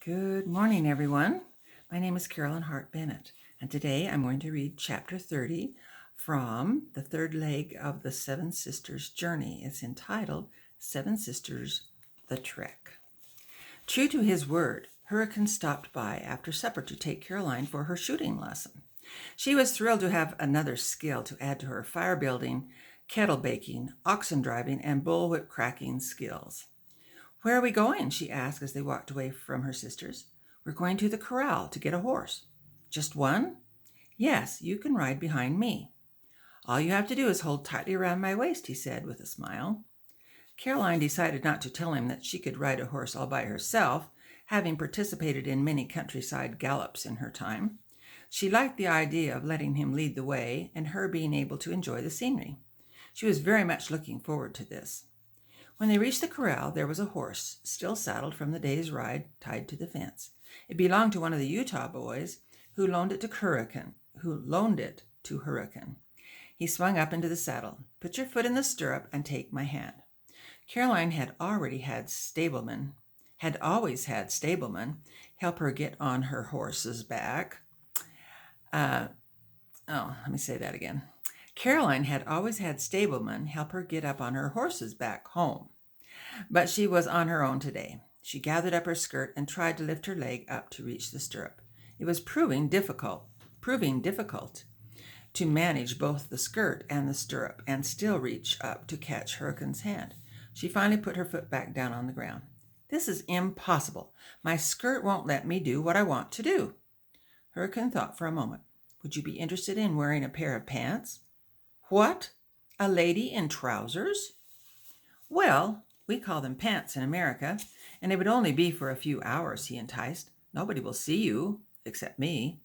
Good morning, everyone. My name is Carolyn Hart Bennett, and today I'm going to read Chapter 30 from the third leg of the Seven Sisters Journey. It's entitled Seven Sisters, the Trek. True to his word, Hurricane stopped by after supper to take Caroline for her shooting lesson. She was thrilled to have another skill to add to her fire building, kettle baking, oxen driving, and bullwhip cracking skills. "Where are we going?" she asked as they walked away from her sisters. "We're going to the corral to get a horse." "Just one?" "Yes, you can ride behind me." "All you have to do is hold tightly around my waist," he said with a smile. Caroline decided not to tell him that she could ride a horse all by herself, having participated in many countryside gallops in her time. She liked the idea of letting him lead the way and her being able to enjoy the scenery. She was very much looking forward to this. When they reached the corral, there was a horse, still saddled from the day's ride, tied to the fence. It belonged to one of the Utah boys, who loaned it to Hurricane. He swung up into the saddle. "Put your foot in the stirrup and take my hand." Caroline had always had stablemen help her get on her horse's back. Let me say that again. Caroline had always had stablemen help her get up on her horse's back home. But she was on her own today. She gathered up her skirt and tried to lift her leg up to reach the stirrup. It was proving difficult to manage both the skirt and the stirrup and still reach up to catch Hurricane's hand. She finally put her foot back down on the ground. "This is impossible. My skirt won't let me do what I want to do." Hurricane thought for a moment. "Would you be interested in wearing a pair of pants?" "What? A lady in trousers?" "Well, we call them pants in America, and it would only be for a few hours," he enticed. "Nobody will see you, except me."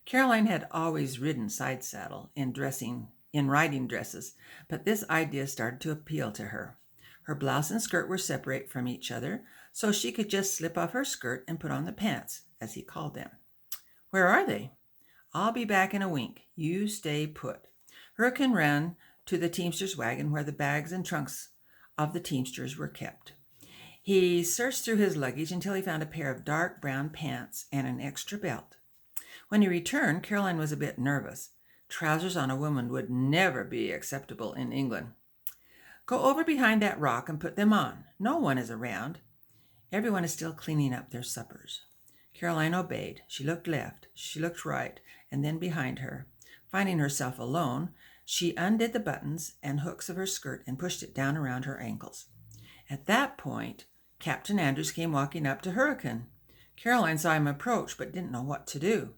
Caroline had always ridden side saddle in riding dresses, but this idea started to appeal to her. Her blouse and skirt were separate from each other, so she could just slip off her skirt and put on the pants, as he called them. "Where are they?" "I'll be back in a wink. You stay put." Hurricane ran to the teamster's wagon where the bags and trunks of the teamsters were kept. He searched through his luggage until he found a pair of dark brown pants and an extra belt. When he returned, Caroline was a bit nervous. Trousers on a woman would never be acceptable in England. "Go over behind that rock and put them on. No one is around. Everyone is still cleaning up their suppers." Caroline obeyed. She looked left, she looked right, and then behind her. Finding herself alone, she undid the buttons and hooks of her skirt and pushed it down around her ankles. At that point, Captain Andrews came walking up to Hurricane. Caroline saw him approach but didn't know what to do.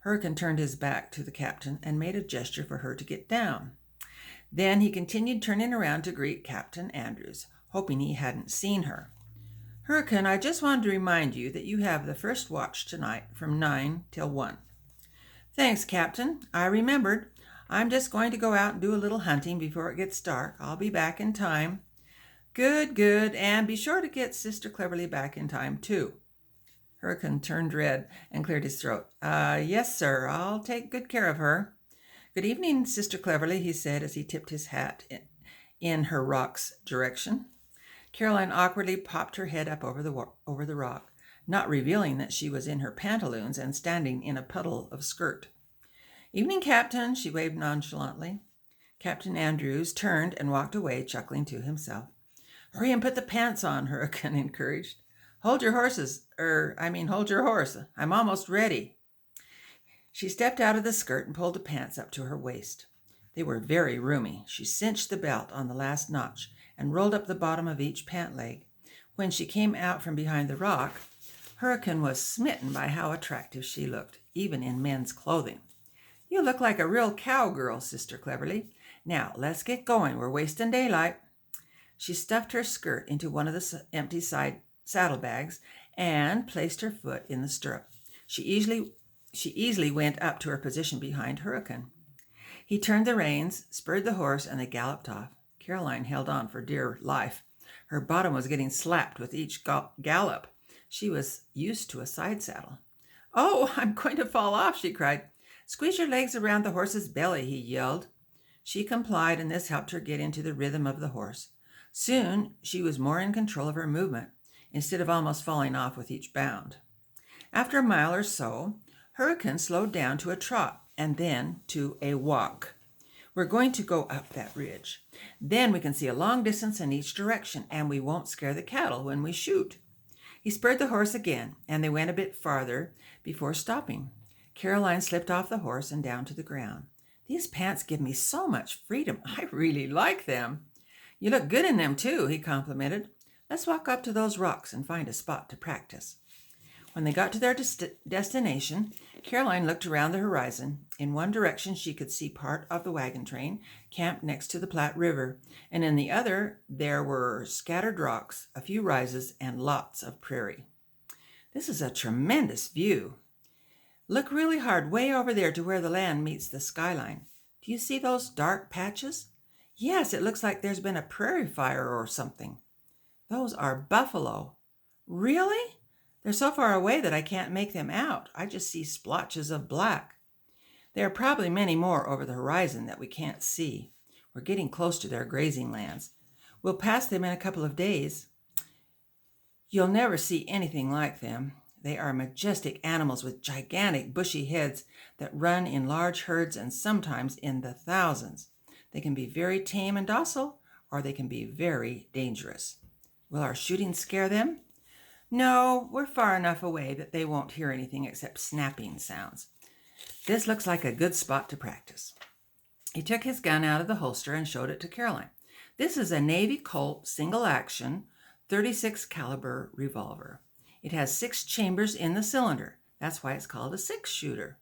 Hurricane turned his back to the captain and made a gesture for her to get down. Then he continued turning around to greet Captain Andrews, hoping he hadn't seen her. "Hurricane, I just wanted to remind you that you have the first watch tonight from 9 till 1. "Thanks, Captain. I remembered. I'm just going to go out and do a little hunting before it gets dark. I'll be back in time." "Good, good. And be sure to get Sister Cleverly back in time, too." Hurricane turned red and cleared his throat. Yes, sir. I'll take good care of her." "Good evening, Sister Cleverly," he said as he tipped his hat in her rock's direction. Caroline awkwardly popped her head up over the rock, not revealing that she was in her pantaloons and standing in a puddle of skirt. "Evening, Captain," she waved nonchalantly. Captain Andrews turned and walked away, chuckling to himself. "Hurry and put the pants on," Hurricane encouraged. Hold your horse. I'm almost ready." She stepped out of the skirt and pulled the pants up to her waist. They were very roomy. She cinched the belt on the last notch and rolled up the bottom of each pant leg. When she came out from behind the rock, Hurricane was smitten by how attractive she looked, even in men's clothing. "You look like a real cowgirl, Sister Cleverly. Now, let's get going. We're wasting daylight." She stuffed her skirt into one of the empty side saddlebags and placed her foot in the stirrup. She easily went up to her position behind Hurricane. He turned the reins, spurred the horse, and they galloped off. Caroline held on for dear life. Her bottom was getting slapped with each gallop. She was used to a side saddle. "Oh, I'm going to fall off," she cried. "Squeeze your legs around the horse's belly," he yelled. She complied, and this helped her get into the rhythm of the horse. Soon she was more in control of her movement, instead of almost falling off with each bound. After a mile or so, Hurricane slowed down to a trot and then to a walk. We're going to go up that ridge. Then we can see a long distance in each direction, and we won't scare the cattle when we shoot. He spurred the horse again, and they went a bit farther before stopping. Caroline slipped off the horse and down to the ground. These pants give me so much freedom. I really like them. You look good in them, too, he complimented. Let's walk up to those rocks and find a spot to practice. When they got to their destination, Caroline looked around the horizon. In one direction, she could see part of the wagon train camped next to the Platte River, and in the other, there were scattered rocks, a few rises, and lots of prairie. This is a tremendous view. Look really hard way over there to where the land meets the skyline. Do you see those dark patches? Yes, it looks like there's been a prairie fire or something. Those are buffalo. Really? They're so far away that I can't make them out. I just see splotches of black. There are probably many more over the horizon that we can't see. We're getting close to their grazing lands. We'll pass them in a couple of days. You'll never see anything like them. They are majestic animals with gigantic bushy heads that run in large herds and sometimes in the thousands. They can be very tame and docile, or they can be very dangerous. Will our shooting scare them? No, we're far enough away that they won't hear anything except snapping sounds. This looks like a good spot to practice. He took his gun out of the holster and showed it to Caroline. This is a Navy Colt single-action 36 caliber revolver. It has 6 chambers in the cylinder. That's why it's called a 6-shooter.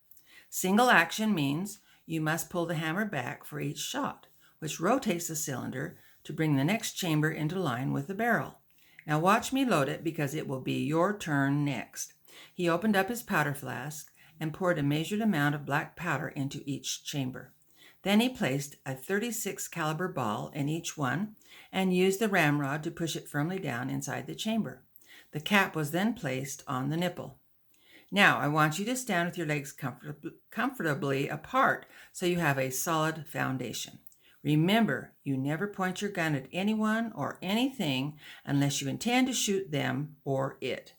Single action means you must pull the hammer back for each shot, which rotates the cylinder to bring the next chamber into line with the barrel. Now watch me load it because it will be your turn next. He opened up his powder flask and poured a measured amount of black powder into each chamber. Then he placed a 36 caliber ball in each one and used the ramrod to push it firmly down inside the chamber. The cap was then placed on the nipple. Now I want you to stand with your legs comfortably apart so you have a solid foundation. Remember, you never point your gun at anyone or anything unless you intend to shoot them or it.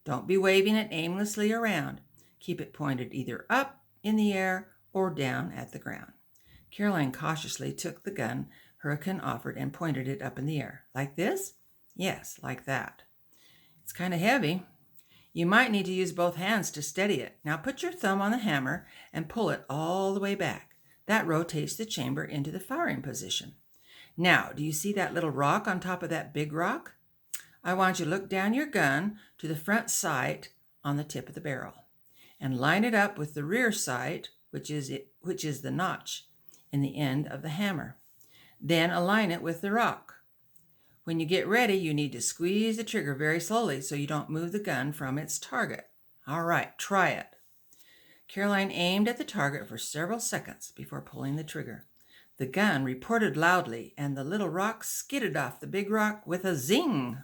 Don't be waving it aimlessly around. Keep it pointed either up in the air or down at the ground. Caroline cautiously took the gun Hurricane offered and pointed it up in the air. Like this? Yes, like that. It's kind of heavy. You might need to use both hands to steady it. Now put your thumb on the hammer and pull it all the way back. That rotates the chamber into the firing position. Now, do you see that little rock on top of that big rock? I want you to look down your gun to the front sight on the tip of the barrel and line it up with the rear sight, which is the notch in the end of the hammer. Then align it with the rock. When you get ready, you need to squeeze the trigger very slowly so you don't move the gun from its target. All right, try it. Caroline aimed at the target for several seconds before pulling the trigger. The gun reported loudly, and the little rock skidded off the big rock with a zing.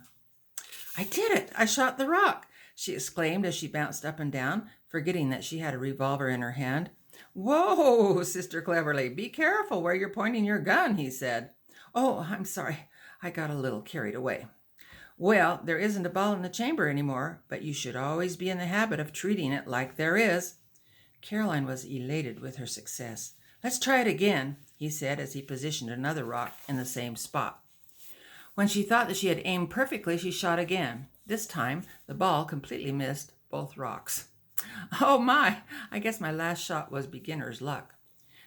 I did it! I shot the rock! She exclaimed as she bounced up and down, forgetting that she had a revolver in her hand. Whoa, Sister Cleverly, be careful where you're pointing your gun, he said. Oh, I'm sorry. I got a little carried away. Well, there isn't a ball in the chamber anymore, but you should always be in the habit of treating it like there is. Caroline was elated with her success. Let's try it again, he said as he positioned another rock in the same spot. When she thought that she had aimed perfectly, she shot again. This time, the ball completely missed both rocks. Oh my, I guess my last shot was beginner's luck.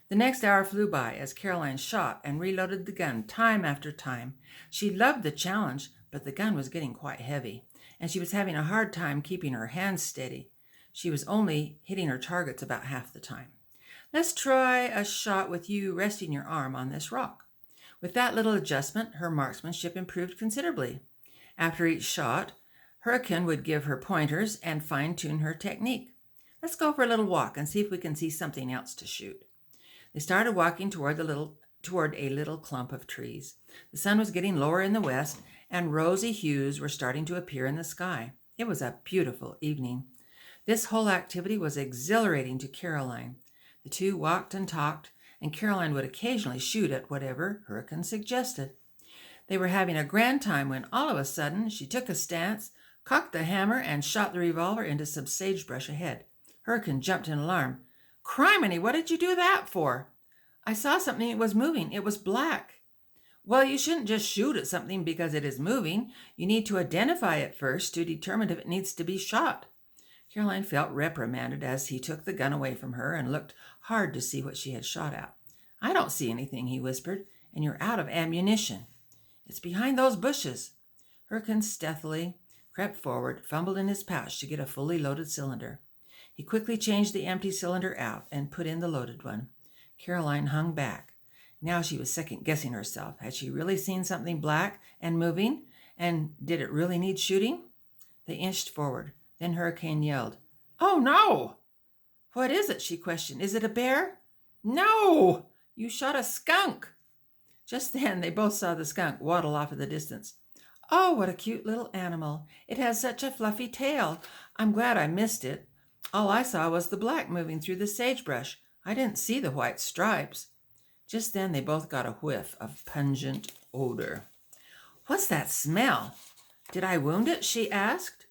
The next hour flew by as Caroline shot and reloaded the gun time after time. She loved the challenge, but the gun was getting quite heavy, and she was having a hard time keeping her hands steady. She was only hitting her targets about half the time. Let's try a shot with you resting your arm on this rock. With that little adjustment, her marksmanship improved considerably. After each shot, Hurricane would give her pointers and fine-tune her technique. Let's go for a little walk and see if we can see something else to shoot. They started walking toward a little clump of trees. The sun was getting lower in the west, and rosy hues were starting to appear in the sky. It was a beautiful evening. This whole activity was exhilarating to Caroline. The two walked and talked, and Caroline would occasionally shoot at whatever Hurricane suggested. They were having a grand time when all of a sudden she took a stance, cocked the hammer, and shot the revolver into some sagebrush ahead. Hurricane jumped in alarm. Criminy, what did you do that for? I saw something. It was moving. It was black. Well, you shouldn't just shoot at something because it is moving. You need to identify it first to determine if it needs to be shot. Caroline felt reprimanded as he took the gun away from her and looked hard to see what she had shot at. I don't see anything, he whispered, and you're out of ammunition. It's behind those bushes. Hurricane stealthily crept forward, fumbled in his pouch to get a fully loaded cylinder. He quickly changed the empty cylinder out and put in the loaded one. Caroline hung back. Now she was second-guessing herself. Had she really seen something black and moving? And did it really need shooting? They inched forward. Then Hurricane yelled, "Oh, no!" "What is it?" she questioned. "Is it a bear?" "No! You shot a skunk!" Just then they both saw the skunk waddle off in the distance. "Oh, what a cute little animal. It has such a fluffy tail. I'm glad I missed it. All I saw was the black moving through the sagebrush. I didn't see the white stripes." Just then they both got a whiff of pungent odor. "What's that smell? Did I wound it?" she asked.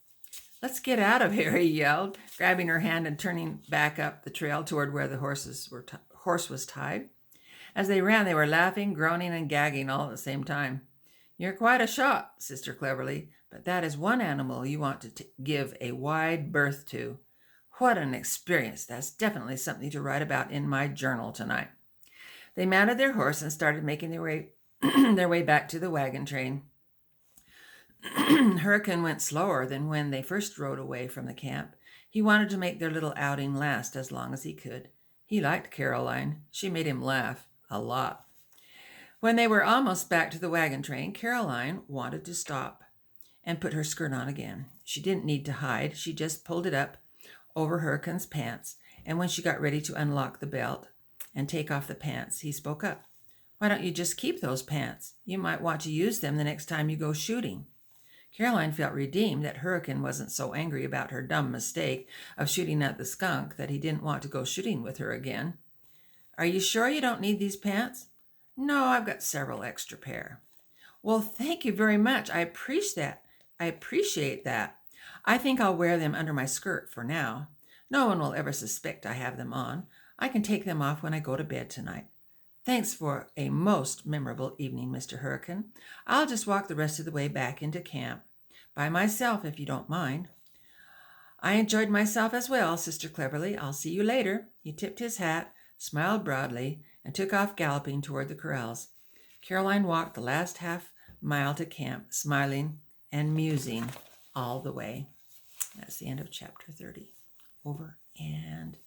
"Let's get out of here," he yelled, grabbing her hand and turning back up the trail toward where the horse was tied. As they ran, they were laughing, groaning, and gagging all at the same time. "You're quite a shot, Sister Cleverly, but that is one animal you want to give a wide berth to. What an experience. That's definitely something to write about in my journal tonight." They mounted their horse and started making their way back to the wagon train. Hurricane went slower than when they first rode away from the camp. He wanted to make their little outing last as long as he could. He liked Caroline. She made him laugh a lot. When they were almost back to the wagon train, Caroline wanted to stop and put her skirt on again. She didn't need to hide. She just pulled it up over Hurricane's pants, and when she got ready to unlock the belt and take off the pants, he spoke up. "Why don't you just keep those pants? You might want to use them the next time you go shooting." Caroline felt redeemed that Hurricane wasn't so angry about her dumb mistake of shooting at the skunk that he didn't want to go shooting with her again. "Are you sure you don't need these pants?" "No, I've got several extra pair." "Well, thank you very much. I appreciate that. I think I'll wear them under my skirt for now. No one will ever suspect I have them on. I can take them off when I go to bed tonight. Thanks for a most memorable evening, Mr. Hurricane. I'll just walk the rest of the way back into camp. By myself, if you don't mind." "I enjoyed myself as well, Sister Cleverly. I'll see you later." He tipped his hat, smiled broadly, and took off galloping toward the corrals. Caroline walked the last half mile to camp, smiling and musing all the way. That's the end of chapter 30. Over and